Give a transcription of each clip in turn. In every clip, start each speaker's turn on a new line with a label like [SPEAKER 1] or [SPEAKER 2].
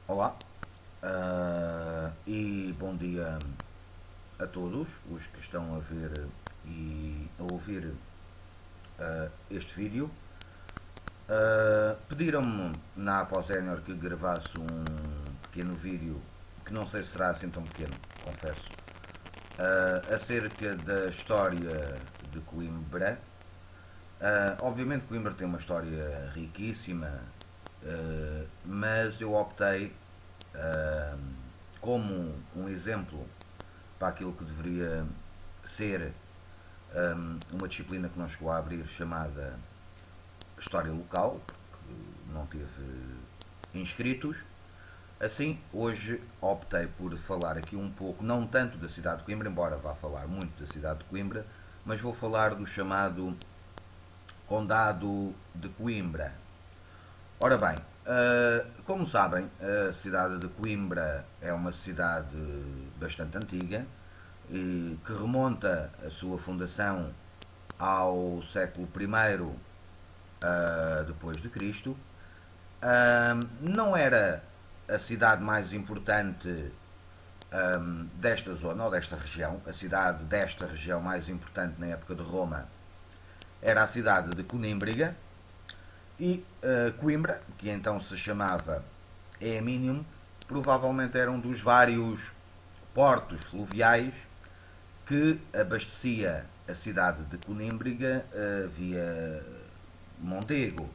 [SPEAKER 1] Olá, e bom dia a todos os que estão a ver e a ouvir este vídeo. Pediram-me na Aposénior que gravasse um pequeno vídeo, que não sei se será assim tão pequeno, confesso, acerca da história de Coimbra. Obviamente Coimbra tem uma história riquíssima, mas eu optei uh, como um exemplo para aquilo que deveria ser uma disciplina que não chegou a abrir, chamada História Local, porque não teve inscritos. Assim, hoje optei por falar aqui um pouco, não tanto da cidade de Coimbra, embora vá falar muito da cidade de Coimbra, mas vou falar do chamado Condado de Coimbra. Ora bem, como sabem, a cidade de Coimbra é uma cidade bastante antiga e que remonta a sua fundação ao século I depois de Cristo. Não era a cidade mais importante desta zona ou desta região. A cidade desta região mais importante na época de Roma era a cidade de Conímbriga, e Coimbra, que então se chamava Aeminium, provavelmente era um dos vários portos fluviais que abastecia a cidade de Conímbriga via Mondego.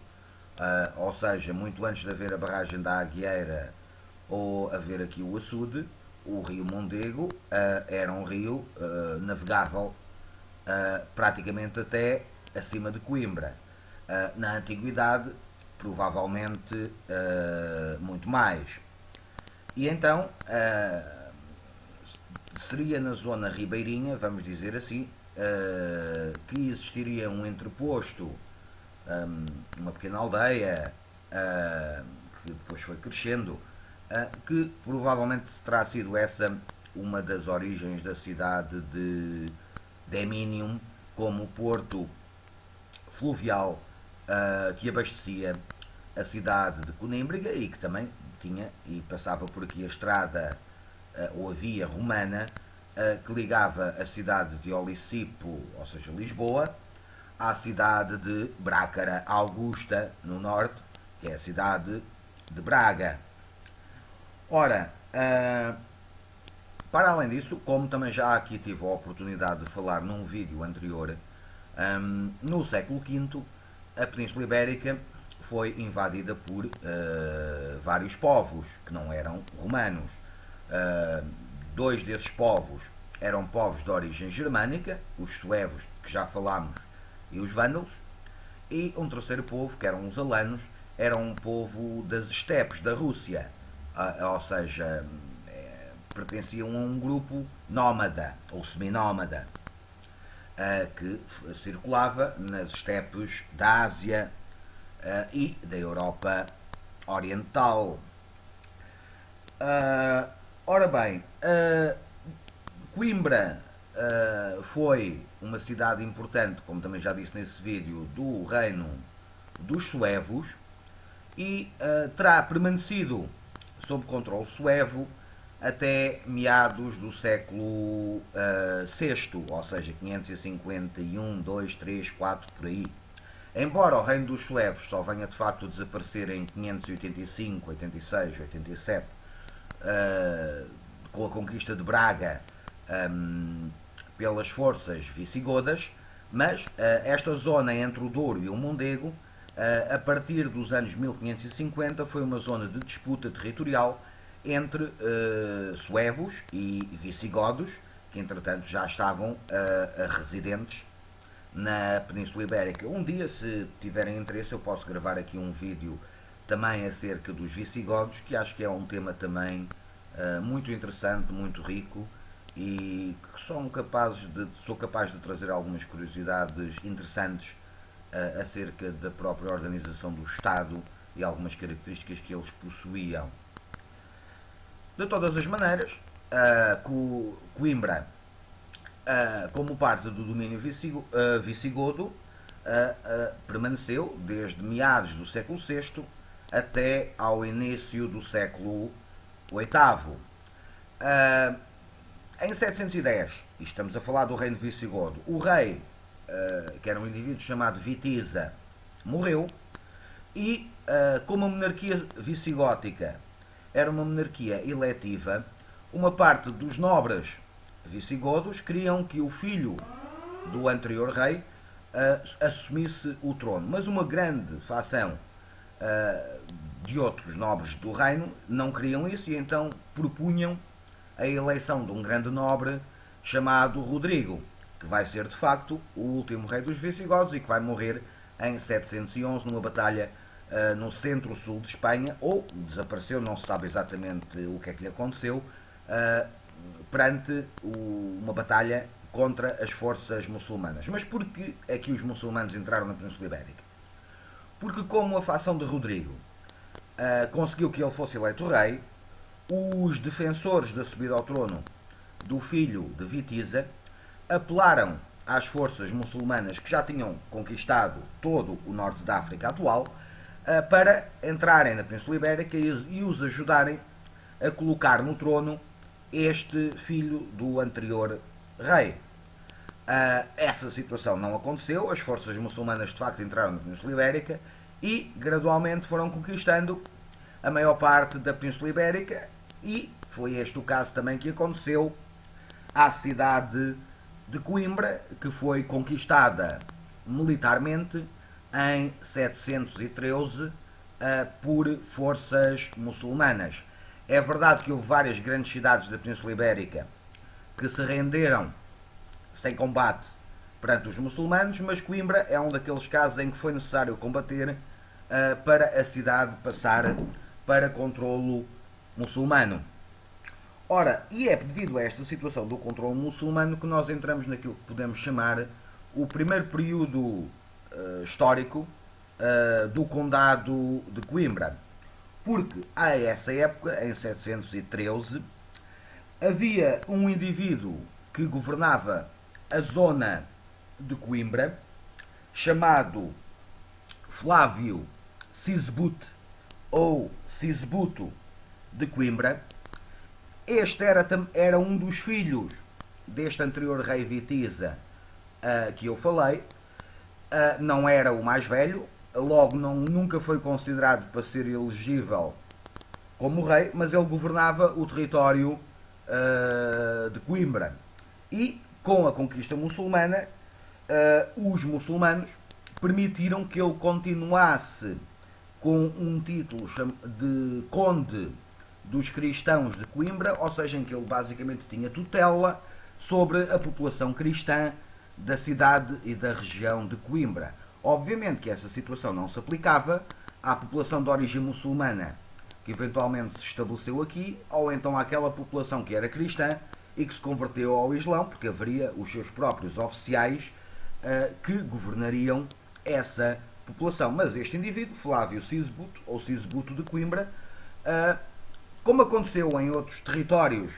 [SPEAKER 1] Ou seja, muito antes de haver a barragem da Agueira ou haver aqui o açude, o rio Mondego era um rio navegável praticamente até acima de Coimbra. Na antiguidade, provavelmente muito mais. E então seria na zona ribeirinha, vamos dizer assim, que existiria um entreposto, uma pequena aldeia, que depois foi crescendo, que provavelmente terá sido essa uma das origens da cidade de Deminium, como porto fluvial que abastecia a cidade de Conímbriga e que também tinha e passava por aqui a estrada ou a via romana que ligava a cidade de Olicipo, ou seja, Lisboa, à cidade de Brácara Augusta, no norte, que é a cidade de Braga. Ora, para além disso, como também já aqui tive a oportunidade de falar num vídeo anterior, no século V a Península Ibérica foi invadida por vários povos que não eram romanos. Dois desses povos eram povos de origem germânica, os suevos, que já falámos, e os vândalos, e um terceiro povo, que eram os alanos, era um povo das estepes da Rússia, ou seja, pertenciam a um grupo nómada ou seminómada que circulava nas estepes da Ásia e da Europa Oriental. Ora bem, Coimbra foi uma cidade importante, como também já disse nesse vídeo, do reino dos suevos e terá permanecido sob controle suevo até meados do século VI, ou seja, 551, 2, 3, 4, por aí. Embora o reino dos suevos só venha de facto a desaparecer em 585, 86, 87, com a conquista de Braga pelas forças visigodas, mas esta zona entre o Douro e o Mondego, a partir dos anos 1550, foi uma zona de disputa territorial entre suevos e visigodos, que entretanto já estavam residentes na Península Ibérica. Um dia, se tiverem interesse, eu posso gravar aqui um vídeo também acerca dos visigodos, que acho que é um tema também muito interessante, muito rico, e que sou capaz de trazer algumas curiosidades interessantes acerca da própria organização do Estado e algumas características que eles possuíam. De todas as maneiras, Coimbra, como parte do domínio visigodo, permaneceu desde meados do século VI até ao início do século VIII. Uh, em 710, e estamos a falar do reino visigodo, o rei, que era um indivíduo chamado Witiza, morreu, e como a monarquia visigótica era uma monarquia eletiva, uma parte dos nobres visigodos queriam que o filho do anterior rei assumisse o trono, mas uma grande facção de outros nobres do reino não queriam isso e então propunham a eleição de um grande nobre chamado Rodrigo, que vai ser de facto o último rei dos visigodos e que vai morrer em 711 numa batalha no centro-sul de Espanha, ou desapareceu, não se sabe exatamente o que é que lhe aconteceu, perante uma batalha contra as forças muçulmanas. Mas porquê é que os muçulmanos entraram na Península Ibérica? Porque como a facção de Rodrigo conseguiu que ele fosse eleito rei, os defensores da subida ao trono do filho de Witiza apelaram às forças muçulmanas que já tinham conquistado todo o norte da África atual para entrarem na Península Ibérica e os ajudarem a colocar no trono este filho do anterior rei. Essa situação não aconteceu, as forças muçulmanas de facto entraram na Península Ibérica e gradualmente foram conquistando a maior parte da Península Ibérica e foi este o caso também que aconteceu à cidade de Coimbra, que foi conquistada militarmente em 713 por forças muçulmanas. É verdade que houve várias grandes cidades da Península Ibérica que se renderam sem combate perante os muçulmanos, mas Coimbra é um daqueles casos em que foi necessário combater para a cidade passar para controlo muçulmano. Ora, e é devido a esta situação do controle muçulmano que nós entramos naquilo que podemos chamar o primeiro período histórico do Condado de Coimbra. Porque a essa época, em 713, havia um indivíduo que governava a zona de Coimbra, chamado Flávio Sisebute ou Sisbuto de Coimbra. Este era um dos filhos deste anterior rei Witiza que eu falei. Não era o mais velho, logo nunca foi considerado para ser elegível como rei, mas ele governava o território de Coimbra. E com a conquista muçulmana, os muçulmanos permitiram que ele continuasse com um título de conde dos cristãos de Coimbra, ou seja, em que ele basicamente tinha tutela sobre a população cristã da cidade e da região de Coimbra. Obviamente que essa situação não se aplicava à população de origem muçulmana que eventualmente se estabeleceu aqui, ou então àquela população que era cristã e que se converteu ao Islão, porque haveria os seus próprios oficiais que governariam essa população. Mas este indivíduo, Flávio Sisbuto, ou Sisbuto de Coimbra, como aconteceu em outros territórios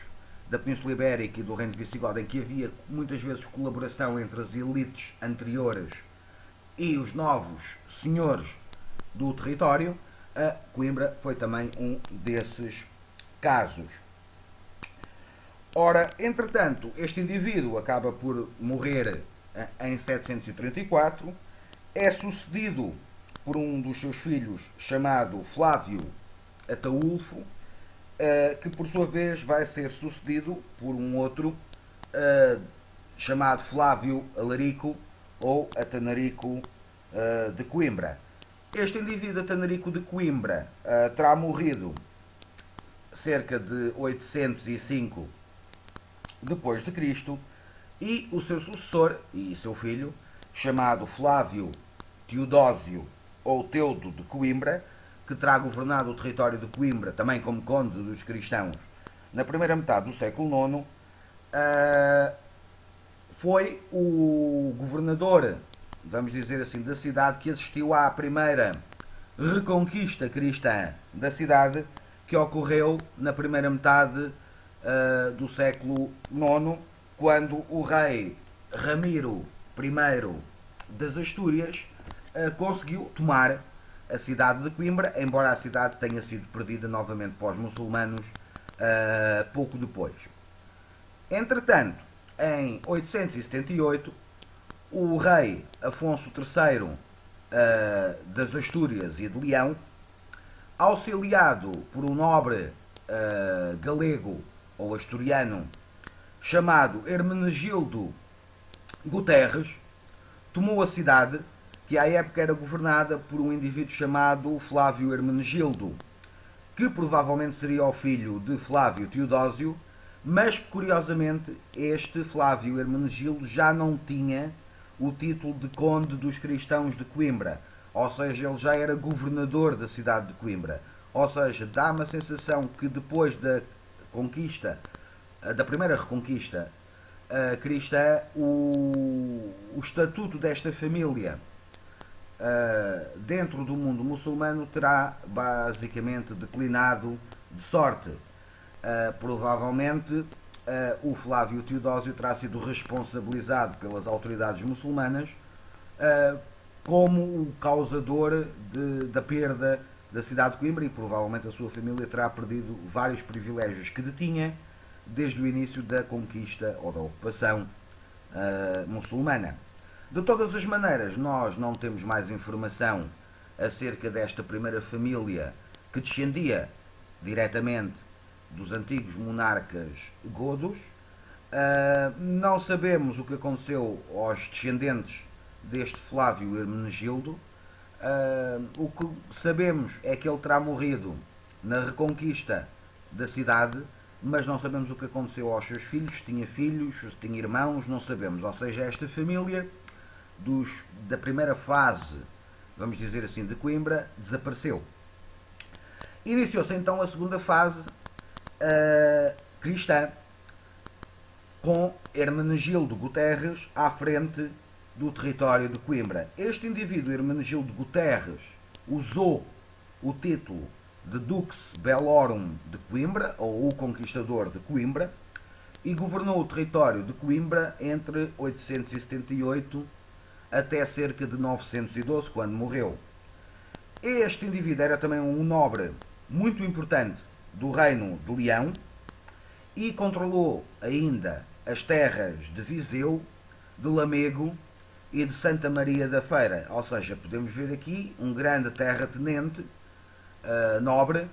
[SPEAKER 1] da Península Ibérica e do Reino Visigodo, em que havia muitas vezes colaboração entre as elites anteriores e os novos senhores do território, Coimbra foi também um desses casos. Ora, entretanto, este indivíduo acaba por morrer em 734, é sucedido por um dos seus filhos chamado Flávio Ataúlfo, que por sua vez vai ser sucedido por um outro chamado Flávio Alarico ou Atanarico de Coimbra. Este indivíduo Atanarico de Coimbra terá morrido cerca de 805 depois de Cristo e o seu sucessor e seu filho, chamado Flávio Teodósio ou Teudo de Coimbra, que terá governado o território de Coimbra, também como conde dos cristãos, na primeira metade do século IX, foi o governador, vamos dizer assim, da cidade que assistiu à primeira reconquista cristã da cidade, que ocorreu na primeira metade do século IX, quando o rei Ramiro I das Astúrias conseguiu tomar a cidade de Coimbra, embora a cidade tenha sido perdida novamente para os muçulmanos pouco depois. Entretanto, em 878, o rei Afonso III das Astúrias e de Leão, auxiliado por um nobre galego ou asturiano chamado Hermenegildo Guterres, tomou a cidade, que à época era governada por um indivíduo chamado Flávio Hermenegildo, que provavelmente seria o filho de Flávio Teodósio, mas curiosamente este Flávio Hermenegildo já não tinha o título de Conde dos Cristãos de Coimbra, ou seja, ele já era governador da cidade de Coimbra. Ou seja, dá-me a sensação que depois da conquista, da primeira reconquista cristã, o estatuto desta família dentro do mundo muçulmano terá basicamente declinado de sorte. Provavelmente o Flávio Teodósio terá sido responsabilizado pelas autoridades muçulmanas como o causador da perda da cidade de Coimbra, e provavelmente a sua família terá perdido vários privilégios que detinha desde o início da conquista ou da ocupação muçulmana. De todas as maneiras, nós não temos mais informação acerca desta primeira família que descendia diretamente dos antigos monarcas godos. Não sabemos o que aconteceu aos descendentes deste Flávio Hermenegildo. O que sabemos é que ele terá morrido na reconquista da cidade, mas não sabemos o que aconteceu aos seus filhos, se tinha filhos, se tinha irmãos, não sabemos. Ou seja, esta família da primeira fase, vamos dizer assim, de Coimbra, desapareceu. Iniciou-se então a segunda fase cristã, com Hermenegildo Guterres à frente do território de Coimbra. Este indivíduo, Hermenegildo Guterres, usou o título de Dux Bellorum de Coimbra, ou o Conquistador de Coimbra, e governou o território de Coimbra entre 878 até cerca de 912, quando morreu. Este indivíduo era também um nobre muito importante do reino de Leão e controlou ainda as terras de Viseu, de Lamego e de Santa Maria da Feira. Ou seja, podemos ver aqui um grande terratenente nobre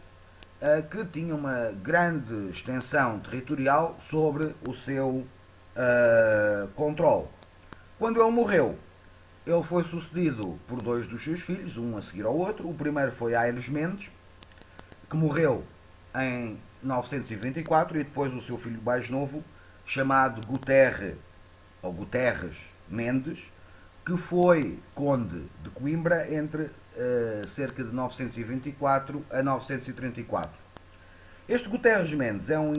[SPEAKER 1] que tinha uma grande extensão territorial sobre o seu controle. Quando ele morreu, ele foi sucedido por dois dos seus filhos, um a seguir ao outro. O primeiro foi Aires Mendes, que morreu em 924, e depois o seu filho mais novo, chamado Guterres Mendes, que foi conde de Coimbra entre cerca de 924 a 934. Este Guterres Mendes é um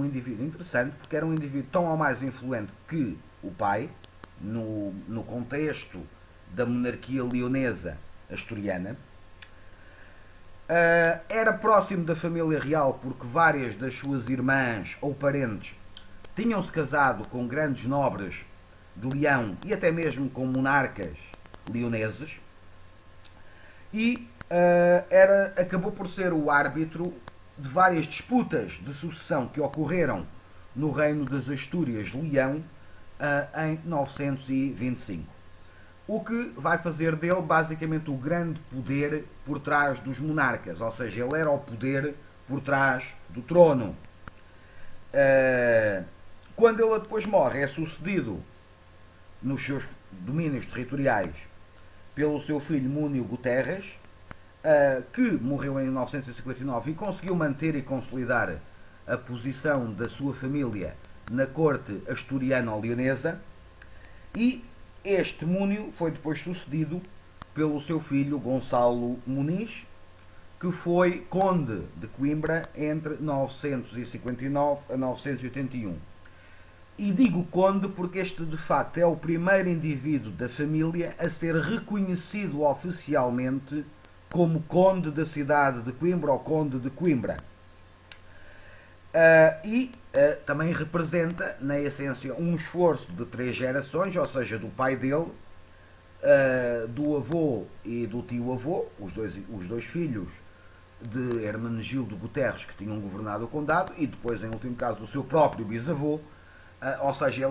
[SPEAKER 1] indivíduo interessante, porque era um indivíduo tão ou mais influente que o pai, no contexto da monarquia leonesa asturiana. Era próximo da família real porque várias das suas irmãs ou parentes tinham-se casado com grandes nobres de Leão e até mesmo com monarcas leoneses, e acabou por ser o árbitro de várias disputas de sucessão que ocorreram no reino das Astúrias de Leão em 925. O que vai fazer dele basicamente o grande poder por trás dos monarcas, ou seja, ele era o poder por trás do trono. Quando ele depois morre, é sucedido nos seus domínios territoriais pelo seu filho Múnio Guterres, que morreu em 959 e conseguiu manter e consolidar a posição da sua família na corte asturiano-leonesa, e este Múnio foi depois sucedido pelo seu filho Gonçalo Muniz, que foi conde de Coimbra entre 959 a 981. E digo conde porque este de facto é o primeiro indivíduo da família a ser reconhecido oficialmente como conde da cidade de Coimbra ou conde de Coimbra. Também representa, na essência, um esforço de 3 gerações, ou seja, do pai dele, do avô e do tio-avô, os dois filhos de Hermenegildo Guterres, que tinham governado o condado, e depois, em último caso, do seu próprio bisavô. Ou seja,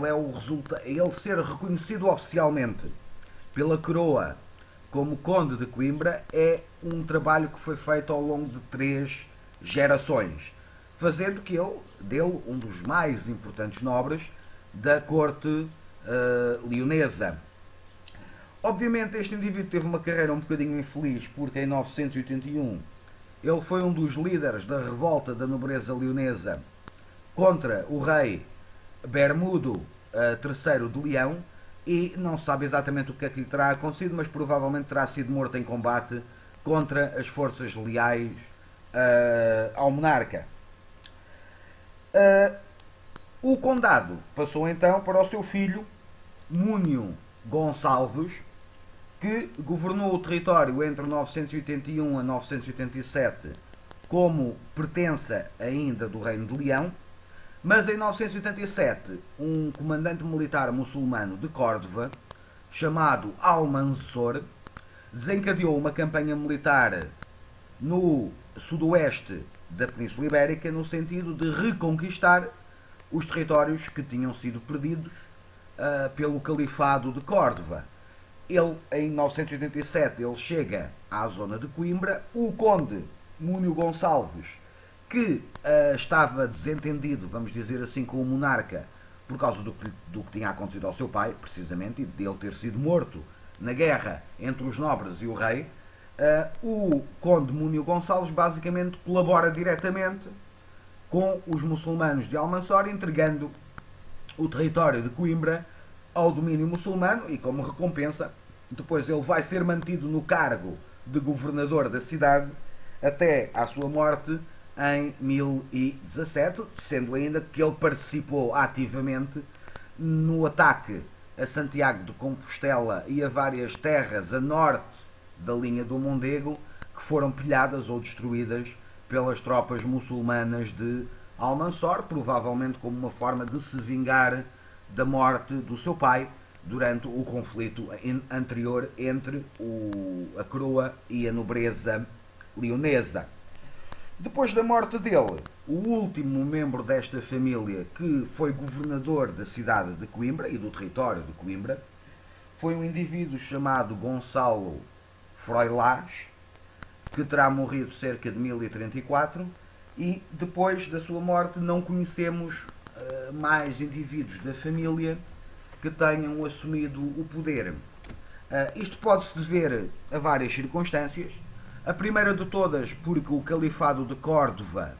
[SPEAKER 1] ele ser reconhecido oficialmente pela coroa como Conde de Coimbra é um trabalho que foi feito ao longo de 3 gerações, fazendo dele um dos mais importantes nobres da corte leonesa. Obviamente este indivíduo teve uma carreira um bocadinho infeliz, porque em 981 ele foi um dos líderes da revolta da nobreza leonesa contra o rei Bermudo III de Leão, e não se sabe exatamente o que é que lhe terá acontecido, mas provavelmente terá sido morto em combate contra as forças leais ao monarca. O condado passou então para o seu filho Múnio Gonçalves, que governou o território entre 981 a 987 como pertença ainda do Reino de Leão, mas em 987 um comandante militar muçulmano de Córdoba, chamado Almansor, desencadeou uma campanha militar no sudoeste da Península Ibérica no sentido de reconquistar os territórios que tinham sido perdidos pelo Califado de Córdoba. Ele, em 987, ele chega à zona de Coimbra. O conde Múnio Gonçalves, que estava desentendido, vamos dizer assim, com o monarca por causa do que tinha acontecido ao seu pai, precisamente, e dele ter sido morto na guerra entre os nobres e o rei, o conde Múnio Gonçalves basicamente colabora diretamente com os muçulmanos de Almansor, entregando o território de Coimbra ao domínio muçulmano, e como recompensa depois ele vai ser mantido no cargo de governador da cidade até à sua morte em 1017, sendo ainda que ele participou ativamente no ataque a Santiago de Compostela e a várias terras a norte da linha do Mondego, que foram pilhadas ou destruídas pelas tropas muçulmanas de Almansor, provavelmente como uma forma de se vingar da morte do seu pai durante o conflito anterior entre a coroa e a nobreza leonesa. Depois da morte dele, o último membro desta família que foi governador da cidade de Coimbra e do território de Coimbra foi um indivíduo chamado Gonçalo Froilaz, que terá morrido cerca de 1034, e depois da sua morte não conhecemos mais indivíduos da família que tenham assumido o poder. Isto pode-se dever a várias circunstâncias. A primeira de todas, porque o Califado de Córdoba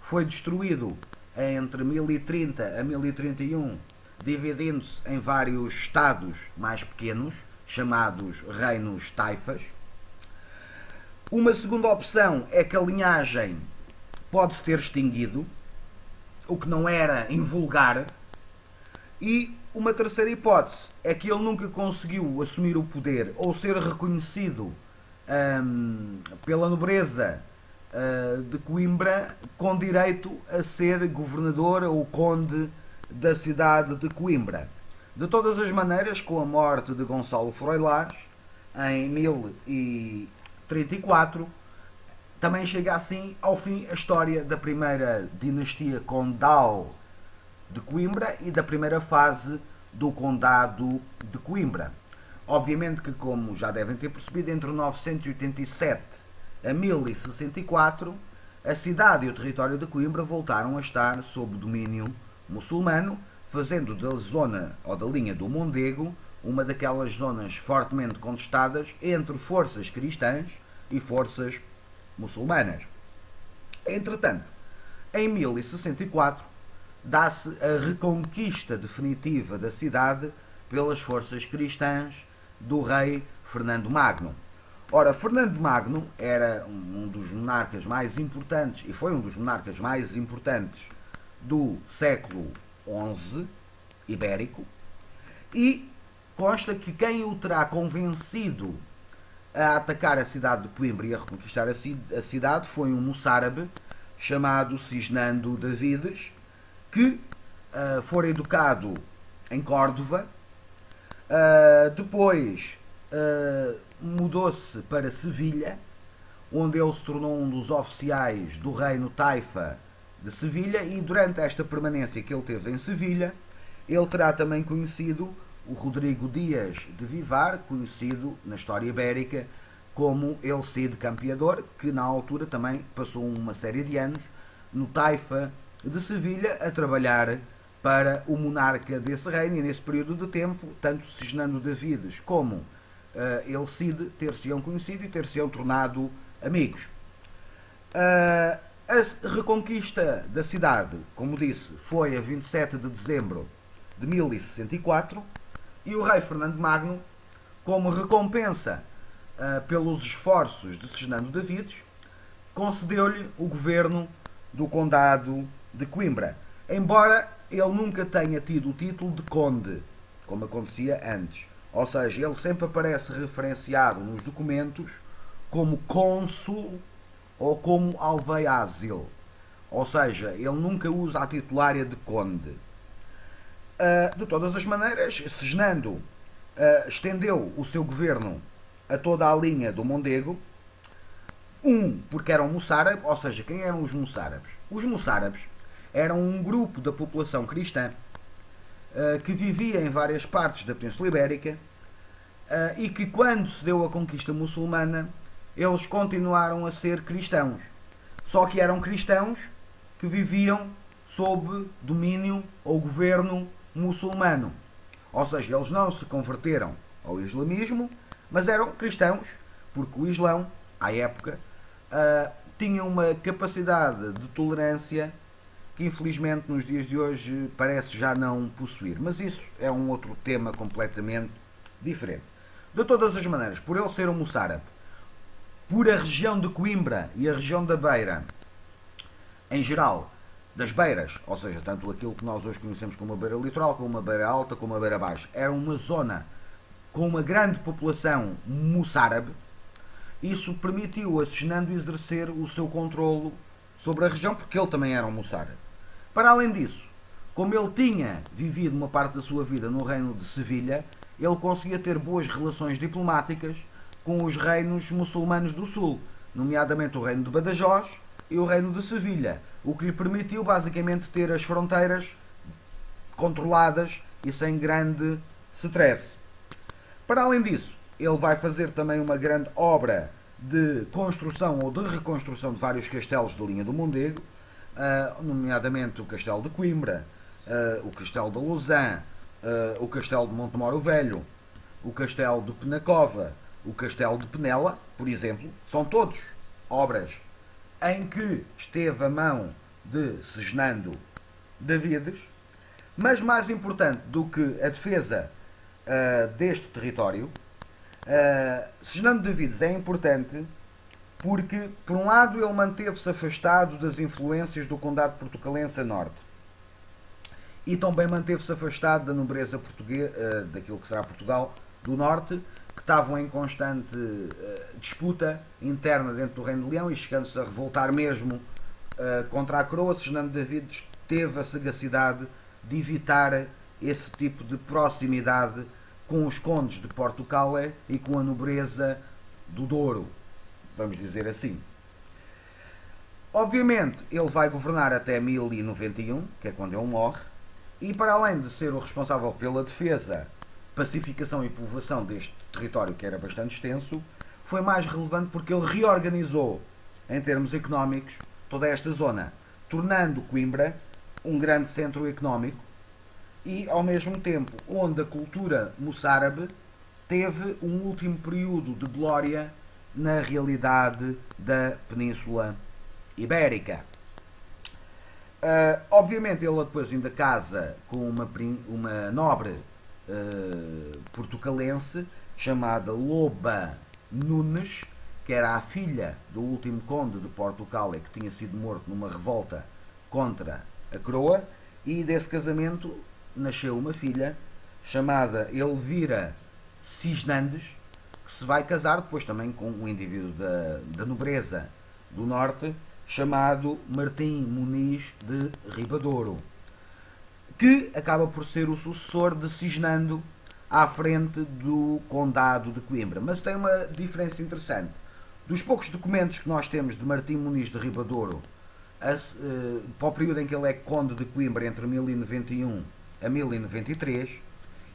[SPEAKER 1] foi destruído entre 1030 a 1031, dividindo-se em vários estados mais pequenos, chamados reinos taifas. Uma segunda opção é que a linhagem pode-se ter extinguido, o que não era invulgar. E uma terceira hipótese é que ele nunca conseguiu assumir o poder ou ser reconhecido pela nobreza de Coimbra com direito a ser governador ou conde da cidade de Coimbra. De todas as maneiras, com a morte de Gonçalo Froilaz em 1034, também chega assim ao fim a história da primeira dinastia condal de Coimbra e da primeira fase do condado de Coimbra. Obviamente que, como já devem ter percebido, entre 987 a 1064, a cidade e o território de Coimbra voltaram a estar sob domínio muçulmano, fazendo da zona ou da linha do Mondego uma daquelas zonas fortemente contestadas entre forças cristãs e forças muçulmanas. Entretanto, em 1064, dá-se a reconquista definitiva da cidade pelas forças cristãs do rei Fernando Magno. Ora, Fernando Magno era um dos monarcas mais importantes, e foi um dos monarcas mais importantes do século XI ibérico, e consta que quem o terá convencido a atacar a cidade de Coimbra e a reconquistar a cidade foi um moçárabe chamado Cisnando Davides, que fora educado em Córdoba, depois mudou-se para Sevilha, onde ele se tornou um dos oficiais do reino Taifa de Sevilha, e durante esta permanência que ele teve em Sevilha, ele terá também conhecido o Rodrigo Dias de Vivar, conhecido na história ibérica como El Cid Campeador, que na altura também passou uma série de anos no Taifa de Sevilha a trabalhar para o monarca desse reino, e nesse período de tempo, tanto Cisnando Davides como El Cid ter-se-ão conhecido e ter-se-ão tornado amigos. A reconquista da cidade, como disse, foi a 27 de dezembro de 1064, e o rei Fernando Magno, como recompensa pelos esforços de Cisnando Davides, concedeu-lhe o governo do condado de Coimbra, embora ele nunca tenha tido o título de conde, como acontecia antes. Ou seja, ele sempre aparece referenciado nos documentos como cônsul ou como alfaiázil. Ou seja, ele nunca usa a titulária de conde. De todas as maneiras, Cisnando estendeu o seu governo a toda a linha do Mondego, porque eram moçárabes. Ou seja, quem eram os moçárabes? Os moçárabes eram um grupo da população cristã que vivia em várias partes da Península Ibérica e que, quando se deu a conquista muçulmana, eles continuaram a ser cristãos. Só que eram cristãos que viviam sob domínio ou governo muçulmano. Ou seja, eles não se converteram ao islamismo, mas eram cristãos, porque o Islão, à época, tinha uma capacidade de tolerância que infelizmente nos dias de hoje parece já não possuir. Mas isso é um outro tema completamente diferente. De todas as maneiras, por ele ser um moçárabe, por a região de Coimbra e a região da Beira, em geral, das beiras, ou seja, tanto aquilo que nós hoje conhecemos como a beira litoral, como a beira alta, como a beira baixa, era uma zona com uma grande população moçárabe. Isso permitiu a Cisnando exercer o seu controlo sobre a região, porque ele também era um moçárabe. Para além disso, como ele tinha vivido uma parte da sua vida no reino de Sevilha, ele conseguia ter boas relações diplomáticas com os reinos muçulmanos do sul, nomeadamente o reino de Badajoz e o reino de Sevilha, o que lhe permitiu basicamente ter as fronteiras controladas e sem grande stress. Para além disso, ele vai fazer também uma grande obra de construção ou de reconstrução de vários castelos da linha do Mondego, nomeadamente o Castelo de Coimbra, o Castelo de Lausanne, o Castelo de Montemoro Velho, o Castelo de Penacova, o Castelo de Penela, por exemplo. São todos obras em que esteve a mão de Cisnando Davides, mas mais importante do que a defesa deste território, Cisnando Davides é importante porque, por um lado, ele manteve-se afastado das influências do condado portucalense a norte, e também manteve-se afastado da nobreza portuguesa, daquilo que será Portugal do norte, que estavam em constante disputa interna dentro do Reino de Leão e chegando-se a revoltar mesmo contra a coroa. Cisnando Davides teve a sagacidade de evitar esse tipo de proximidade com os condes de Portugal e com a nobreza do Douro, vamos dizer assim. Obviamente, ele vai governar até 1091, que é quando ele morre, e para além de ser o responsável pela defesa, pacificação e povoação deste território, que era bastante extenso, foi mais relevante porque ele reorganizou, em termos económicos, toda esta zona, tornando Coimbra um grande centro económico e, ao mesmo tempo, onde a cultura moçárabe teve um último período de glória na realidade da Península Ibérica. Obviamente ele depois ainda casa com uma nobre portucalense chamada Loba Nunes, que era a filha do último conde de Portugal e que tinha sido morto numa revolta contra a coroa, e desse casamento nasceu uma filha chamada Elvira Cisnandes, que se vai casar depois também com um indivíduo da nobreza do norte chamado Martim Muniz de Ribadouro, que acaba por ser o sucessor de Cisnando à frente do Condado de Coimbra. Mas tem uma diferença interessante. Dos poucos documentos que nós temos de Martim Muniz de Ribadouro, para o período em que ele é Conde de Coimbra, entre 1091 a 1093,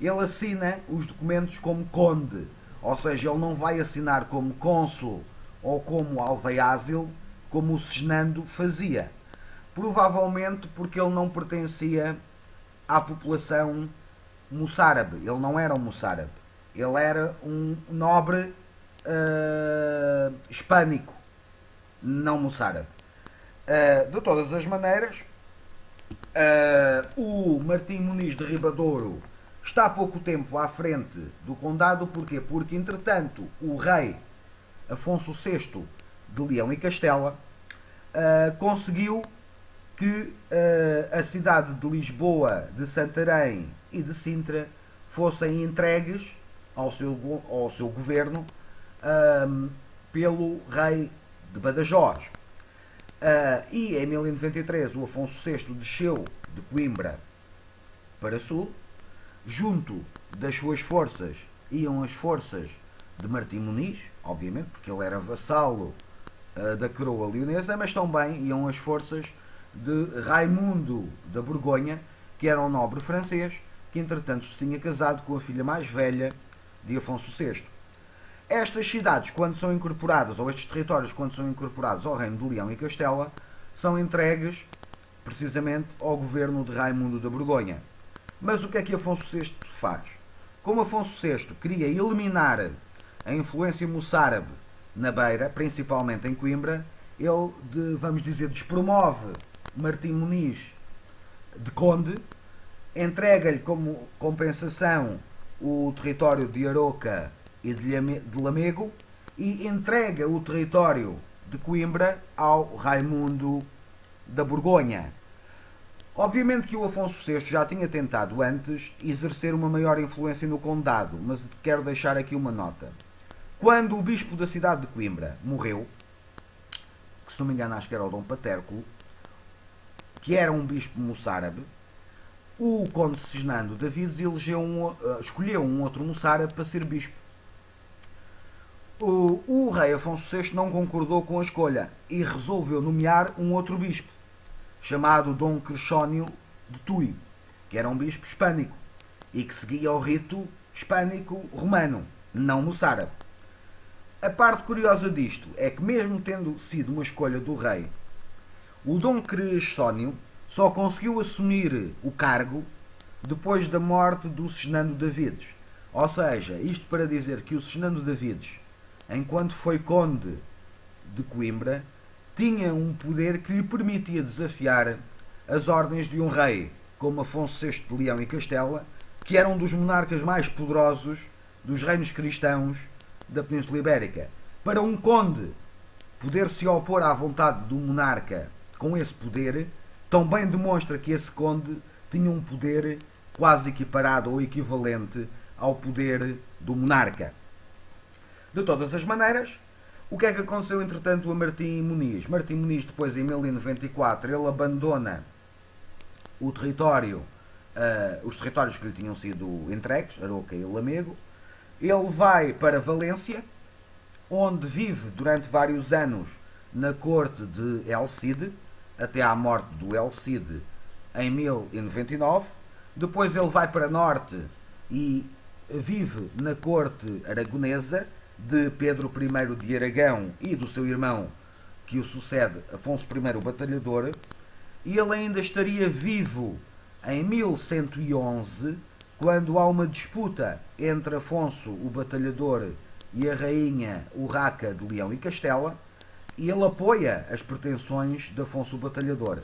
[SPEAKER 1] ele assina os documentos como Conde, ou seja, ele não vai assinar como Cônsul ou como Alfaiázil, como o Segnando fazia. Provavelmente porque ele não pertencia à população moçárabe, ele não era um moçárabe, ele era um nobre hispânico, não moçárabe. De todas as maneiras, o Martim Muniz de Ribadouro está há pouco tempo à frente do condado. Porquê? Porque, entretanto, o rei Afonso VI de Leão e Castela conseguiu que a cidade de Lisboa, de Santarém e de Sintra fossem entregues ao seu governo pelo rei de Badajoz. E em 1093 o Afonso VI desceu de Coimbra para sul. Junto das suas forças iam as forças de Martim Muniz, obviamente, porque ele era vassalo da coroa leonesa, mas também iam as forças de Raimundo da Borgonha, que era um nobre francês, que entretanto se tinha casado com a filha mais velha de Afonso VI. Estas cidades, quando são incorporadas, ou estes territórios, quando são incorporados ao Reino de Leão e Castela, são entregues precisamente ao governo de Raimundo da Borgonha. Mas o que é que Afonso VI faz? Como Afonso VI queria eliminar a influência moçárabe na Beira, principalmente em Coimbra, ele, vamos dizer, despromove Martim Muniz de Conde, entrega-lhe como compensação o território de Aroca e de Lamego e entrega o território de Coimbra ao Raimundo da Borgonha. Obviamente que o Afonso VI já tinha tentado antes exercer uma maior influência no condado, mas quero deixar aqui uma nota. Quando o bispo da cidade de Coimbra morreu, que se não me engano acho que era o Dom Patérculo, que era um bispo moçárabe, o conde Cisnando Davides escolheu um outro moçárabe para ser bispo. O rei Afonso VI não concordou com a escolha e resolveu nomear um outro bispo, chamado Dom Crescónio de Tui, que era um bispo hispânico e que seguia o rito hispânico romano, não moçárabe. A parte curiosa disto é que, mesmo tendo sido uma escolha do rei, o Dom Crescónio só conseguiu assumir o cargo depois da morte do Cisnando Davides. Ou seja, isto para dizer que o Cisnando Davides, enquanto foi conde de Coimbra, tinha um poder que lhe permitia desafiar as ordens de um rei como Afonso VI de Leão e Castela, que era um dos monarcas mais poderosos dos reinos cristãos da Península Ibérica. Para um conde poder se opor à vontade do monarca com esse poder, também demonstra que esse conde tinha um poder quase equiparado ou equivalente ao poder do monarca. De todas as maneiras, o que é que aconteceu entretanto a Martim Muniz? Martim Muniz, depois em 1094, ele abandona o território, os territórios que lhe tinham sido entregues, Aroca e Lamego. Ele vai para Valência, onde vive durante vários anos na corte de El Cid, até à morte do El Cid em 1099. Depois ele vai para Norte e vive na corte aragonesa de Pedro I de Aragão e do seu irmão que o sucede, Afonso I o Batalhador, e ele ainda estaria vivo em 1111, quando há uma disputa entre Afonso o Batalhador e a rainha Urraca de Leão e Castela, e ele apoia as pretensões de Afonso o Batalhador.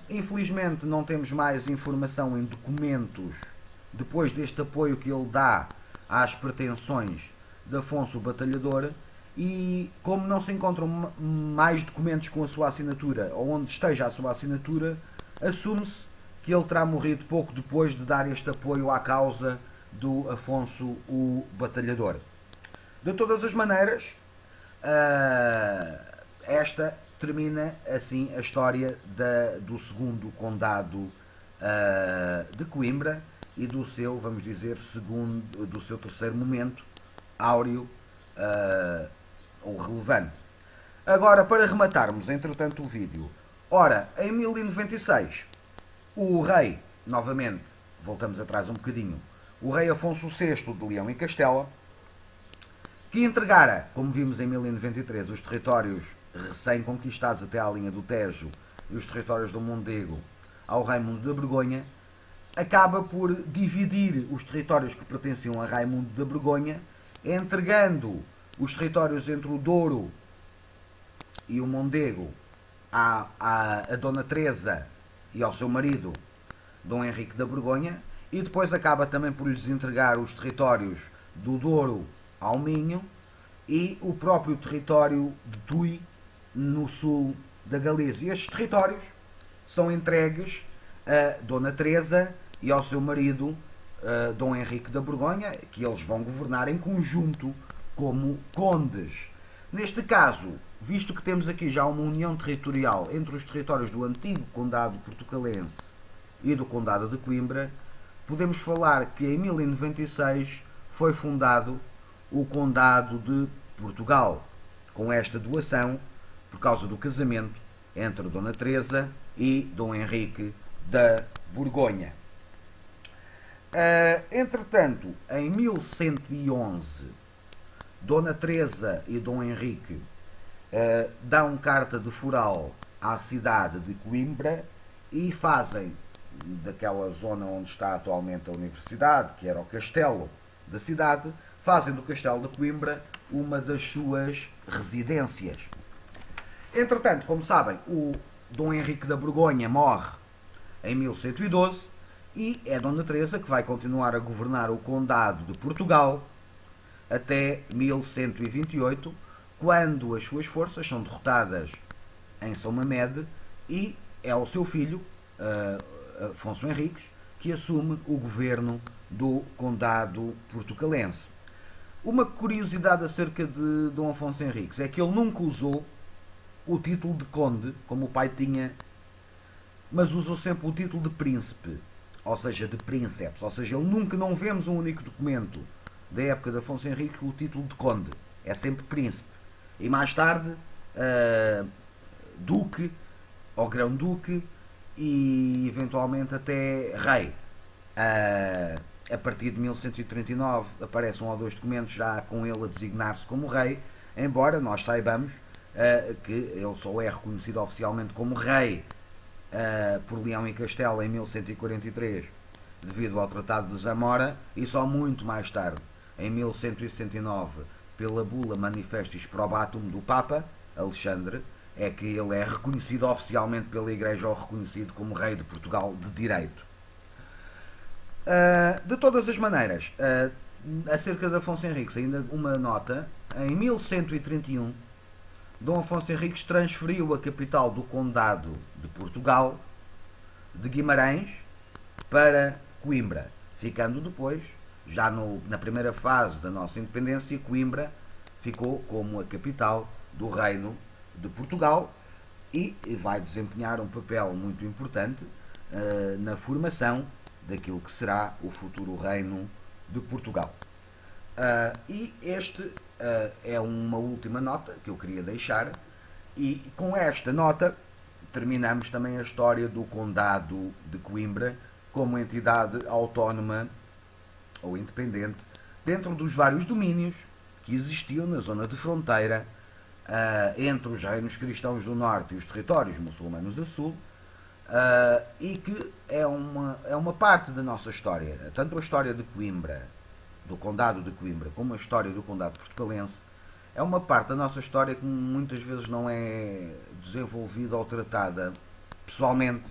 [SPEAKER 1] Infelizmente não temos mais informação em documentos depois deste apoio que ele dá às pretensões de Afonso o Batalhador, e como não se encontram mais documentos com a sua assinatura ou onde esteja a sua assinatura, assume-se que ele terá morrido pouco depois de dar este apoio à causa do Afonso o Batalhador. De todas as maneiras, esta termina assim a história do segundo condado de Coimbra, e do seu, vamos dizer, segundo, do seu terceiro momento áureo ou relevante. Agora, para rematarmos, entretanto, o vídeo. Ora, em 1096, o rei, novamente, voltamos atrás um bocadinho, o rei Afonso VI de Leão e Castela, que entregara, como vimos em 1093, os territórios recém-conquistados até à linha do Tejo e os territórios do Mondego ao Raimundo da Borgonha, acaba por dividir os territórios que pertenciam a Raimundo da Borgonha, entregando os territórios entre o Douro e o Mondego a Dona Teresa e ao seu marido, Dom Henrique da Borgonha, e depois acaba também por lhes entregar os territórios do Douro ao Minho e o próprio território de Tui, no sul da Galiza. E estes territórios são entregues a Dona Teresa e ao seu marido, Dom Henrique da Borgonha, que eles vão governar em conjunto como condes. Neste caso, visto que temos aqui já uma união territorial entre os territórios do antigo Condado Portucalense e do Condado de Coimbra, podemos falar que em 1096 foi fundado o Condado de Portugal, com esta doação por causa do casamento entre Dona Teresa e Dom Henrique da Borgonha. Entretanto, em 1111, Dona Teresa e Dom Henrique dão carta de foral à cidade de Coimbra e fazem daquela zona onde está atualmente a universidade, que era o castelo da cidade, fazem do castelo de Coimbra uma das suas residências. Entretanto, como sabem, o Dom Henrique da Borgonha morre em 1112 e é Dona Teresa que vai continuar a governar o Condado de Portugal até 1128, quando as suas forças são derrotadas em São Mamede e é o seu filho, Afonso Henriques, que assume o governo do Condado Portucalense. Uma curiosidade acerca de Dom Afonso Henriques é que ele nunca usou o título de conde, como o pai tinha, mas usou sempre o título de príncipe, ou seja, de princeps. Ou seja, ele nunca, não vemos um único documento da época de Afonso Henriques com o título de conde. É sempre príncipe. E mais tarde, duque, ou grão-duque, e eventualmente até rei. A partir de 1139 aparecem um ou dois documentos já com ele a designar-se como rei, embora nós saibamos que ele só é reconhecido oficialmente como rei por Leão e Castela em 1143 devido ao Tratado de Zamora, e só muito mais tarde, em 1179, pela bula Manifestis Probatum do Papa Alexandre, é que ele é reconhecido oficialmente pela Igreja ou reconhecido como rei de Portugal de direito. De todas as maneiras, acerca de Afonso Henriques, ainda uma nota: em 1131, Dom Afonso Henriques transferiu a capital do Condado de Portugal de Guimarães para Coimbra, ficando depois, já na primeira fase da nossa independência, Coimbra ficou como a capital do Reino de Portugal e vai desempenhar um papel muito importante na formação daquilo que será o futuro Reino de Portugal. E este é uma última nota que eu queria deixar, e com esta nota terminamos também a história do Condado de Coimbra como entidade autónoma ou independente dentro dos vários domínios que existiam na zona de fronteira entre os reinos cristãos do norte e os territórios muçulmanos a sul, e que é uma parte da nossa história. Tanto a história de Coimbra, do Condado de Coimbra, como a história do Condado Portucalense, é uma parte da nossa história que muitas vezes não é desenvolvida ou tratada pessoalmente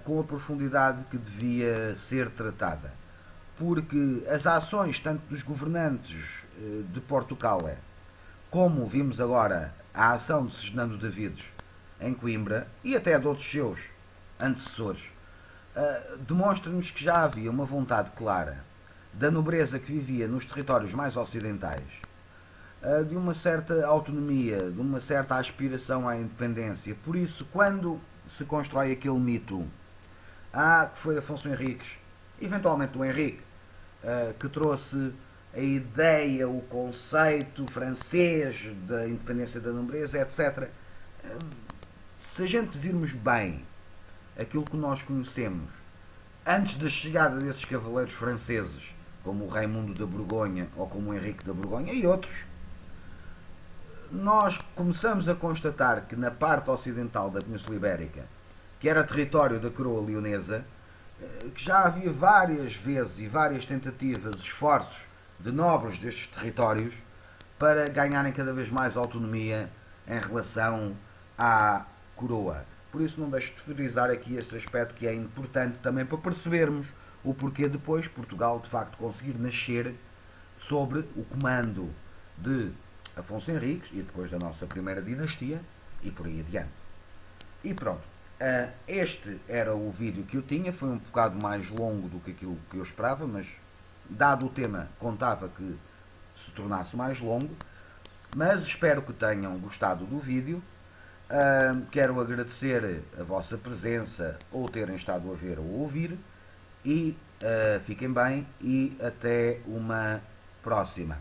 [SPEAKER 1] com a profundidade que devia ser tratada. Porque as ações tanto dos governantes de Portugal, como vimos agora a ação de Segismundo Davides em Coimbra, e até de outros seus antecessores, demonstra-nos que já havia uma vontade clara da nobreza que vivia nos territórios mais ocidentais, de uma certa autonomia, de uma certa aspiração à independência. Por isso, quando se constrói aquele mito que foi Afonso Henriques eventualmente do Henrique, que trouxe a ideia, o conceito francês da independência da nobreza, etc. Se a gente virmos bem aquilo que nós conhecemos antes da chegada desses cavaleiros franceses, como o Raimundo da Borgonha ou como o Henrique da Borgonha e outros, nós começamos a constatar que na parte ocidental da Península Ibérica, que era território da coroa leonesa, que já havia várias vezes e várias tentativas, esforços de nobres destes territórios para ganharem cada vez mais autonomia em relação à coroa. Por isso não deixo de frisar aqui este aspecto que é importante também para percebermos o porquê depois Portugal de facto conseguir nascer sobre o comando de Afonso Henriques e depois da nossa primeira dinastia e por aí adiante. E pronto, este era o vídeo que eu tinha, foi um bocado mais longo do que aquilo que eu esperava, mas dado o tema contava que se tornasse mais longo, mas espero que tenham gostado do vídeo. Quero agradecer a vossa presença ou terem estado a ver ou ouvir e fiquem bem e até uma próxima.